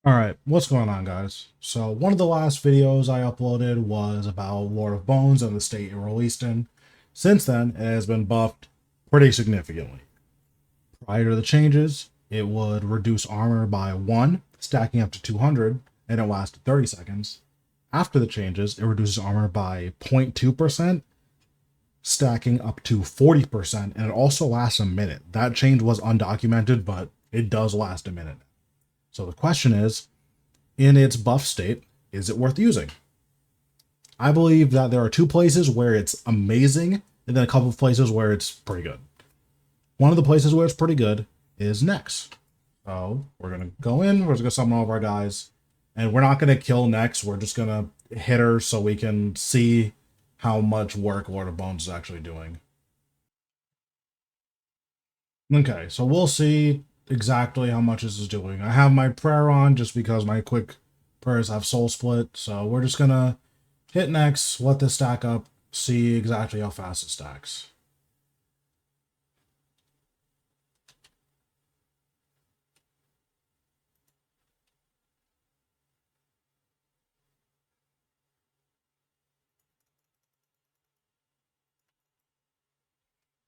All right, what's going on, guys? So one of the last videos I uploaded was about Lord of Bones and the state it released in. Since then, it has been buffed pretty significantly. Prior to the changes, it would reduce armor by 1, stacking up to 200, and it lasted 30 seconds. After the changes, it reduces armor by 0.2%, stacking up to 40%, and it also lasts a minute. That change was undocumented, but it does last a minute. So the question is, in its buff state, is it worth using? I believe that there are two places where it's amazing, and then a couple of places where it's pretty good. One of the places where it's pretty good is Nex. So we're gonna go in, we're just gonna summon all of our guys, and we're not gonna kill Nex, we're just gonna hit her so we can see how much work Lord of Bones is actually doing. Okay, so we'll see exactly how much this is doing. I have my prayer on just because my quick prayers have soul split, so we're just gonna hit next, let this stack up, see exactly how fast it stacks.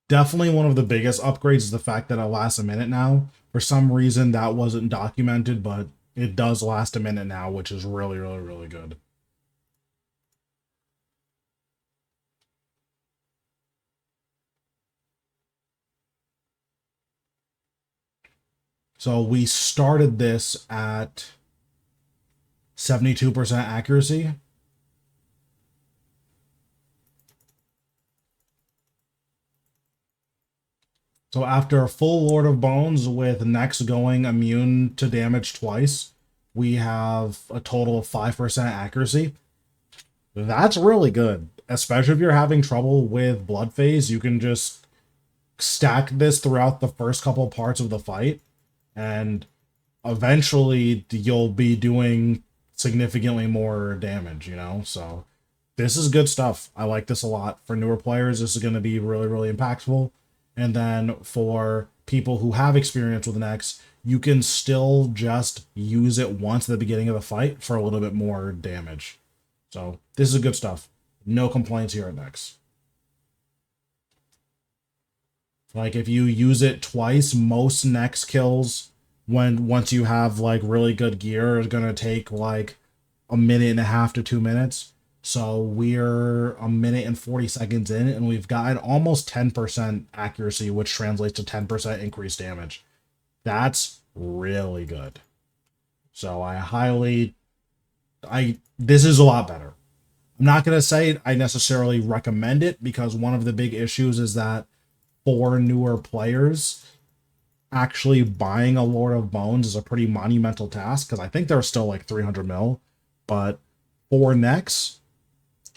Definitely one of the biggest upgrades is the fact that it lasts a minute now. For some reason that wasn't documented, but it does last a minute now, which is really, really, really good. So we started this at 72% accuracy. So after a full Lord of Bones with Nex going immune to damage twice, we have a total of 5% accuracy. That's really good. Especially if you're having trouble with Blood Phase, you can just stack this throughout the first couple parts of the fight, and eventually you'll be doing significantly more damage, you know? So this is good stuff. I like this a lot. For newer players, this is going to be really, really impactful. And then for people who have experience with an X, you can still just use it once at the beginning of the fight for a little bit more damage. So this is good stuff. No complaints here at Nex. Like if you use it twice, most Nex kills when once you have like really good gear is gonna take like a minute and a half to 2 minutes. So we're a minute and 40 seconds in, and we've gotten almost 10% accuracy, which translates to 10% increased damage. That's really good. So this is a lot better. I'm not going to say I necessarily recommend it because one of the big issues is that for newer players, actually buying a Lord of Bones is a pretty monumental task because I think they're still like 300 mil. But for Nex,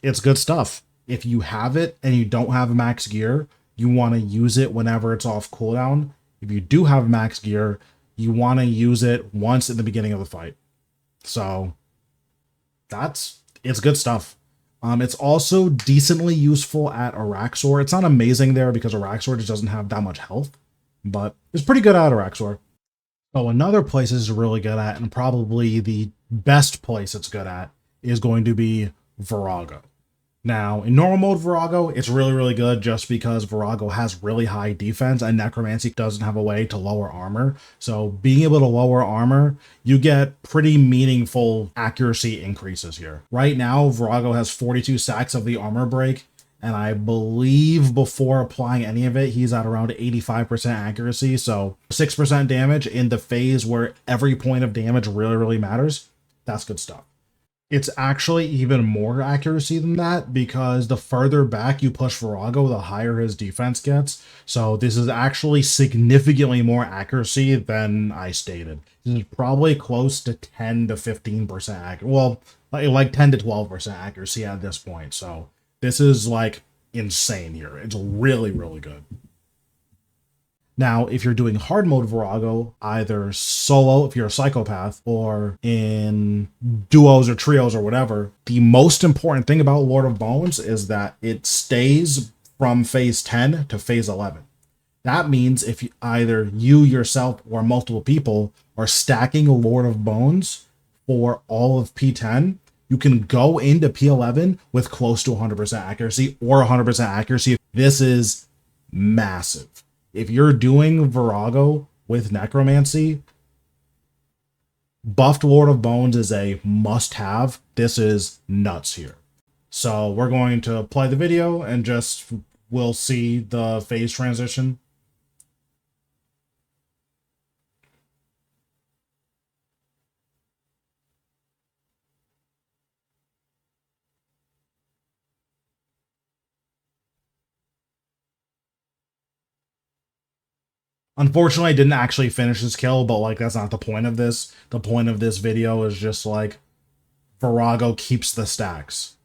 it's good stuff. If you have it and you don't have max gear, you want to use it whenever it's off cooldown. If you do have max gear, you want to use it once in the beginning of the fight. So it's good stuff. It's also decently useful at Araxor. It's not amazing there because Araxor just doesn't have that much health, but it's pretty good at Araxor. So another place it's really good at, and probably the best place it's good at, is going to be Virago. Now, in normal mode Virago, it's really, really good just because Virago has really high defense and Necromancy doesn't have a way to lower armor. So being able to lower armor, you get pretty meaningful accuracy increases here. Right now, Virago has 42 stacks of the armor break, and I believe before applying any of it, he's at around 85% accuracy. So 6% damage in the phase where every point of damage really, really matters. That's good stuff. It's actually even more accuracy than that because the further back you push Virago, the higher his defense gets. So this is actually significantly more accuracy than I stated. This is probably close to 10 to 15% accuracy. Well, like 10 to 12% accuracy at this point. So this is like insane here. It's really, really good. Now, if you're doing hard mode Virago, either solo if you're a psychopath, or in duos or trios or whatever, the most important thing about Lord of Bones is that it stays from phase 10 to phase 11. That means if either you yourself or multiple people are stacking Lord of Bones for all of P10, you can go into P11 with close to 100% accuracy or 100% accuracy. This is massive. If you're doing Virago with Necromancy, buffed Lord of Bones is a must-have. This is nuts here. So we're going to play the video and just we'll see the phase transition. Unfortunately, I didn't actually finish this kill, but like that's not the point of this. The point of this video is just like Virago keeps the stacks.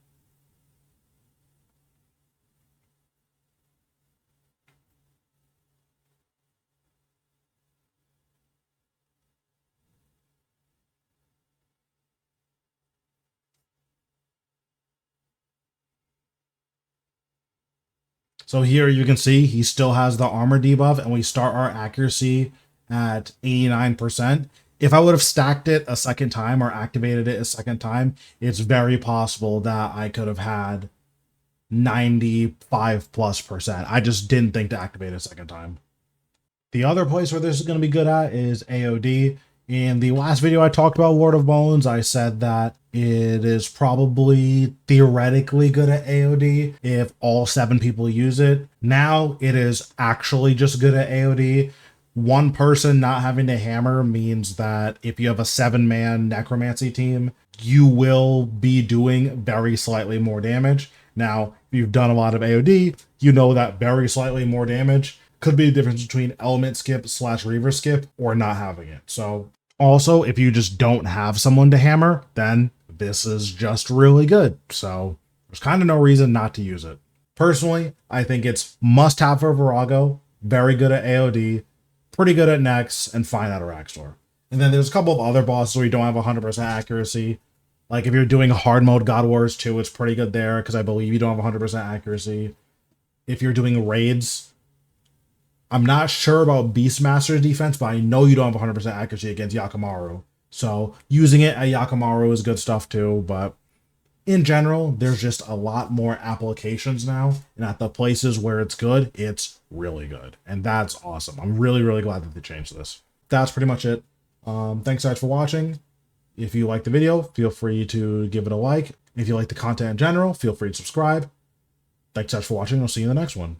So here you can see he still has the armor debuff, and we start our accuracy at 89%. If I would have stacked it a second time or activated it a second time, it's very possible that I could have had 95+%. I just didn't think to activate it a second time. The other place where this is going to be good at is AOD. In the last video I talked about Lord of Bones, I said that it is probably theoretically good at AOD if all 7 people use it. Now it is actually just good at AOD. One person not having to hammer means that if you have a 7-man necromancy team, you will be doing very slightly more damage. Now, if you've done a lot of AOD, you know that very slightly more damage could be the difference between element skip / reaver skip or not having it. So also, if you just don't have someone to hammer, then this is just really good. So there's kind of no reason not to use it. Personally, I think it's must have for Virago, very good at AOD, pretty good at Nex, and fine at Araxor. And then there's a couple of other bosses where you don't have 100% accuracy. Like if you're doing hard mode God Wars 2, it's pretty good there because I believe you don't have 100% accuracy. If you're doing raids, I'm not sure about Beastmaster's defense, but I know you don't have 100% accuracy against Yakamaru. So using it at Yakamaru is good stuff too, but in general, there's just a lot more applications now, and at the places where it's good, it's really good. And that's awesome. I'm really, really glad that they changed this. That's pretty much it. Thanks guys for watching. If you like the video, feel free to give it a like. If you like the content in general, feel free to subscribe. Thanks guys for watching. I'll see you in the next one.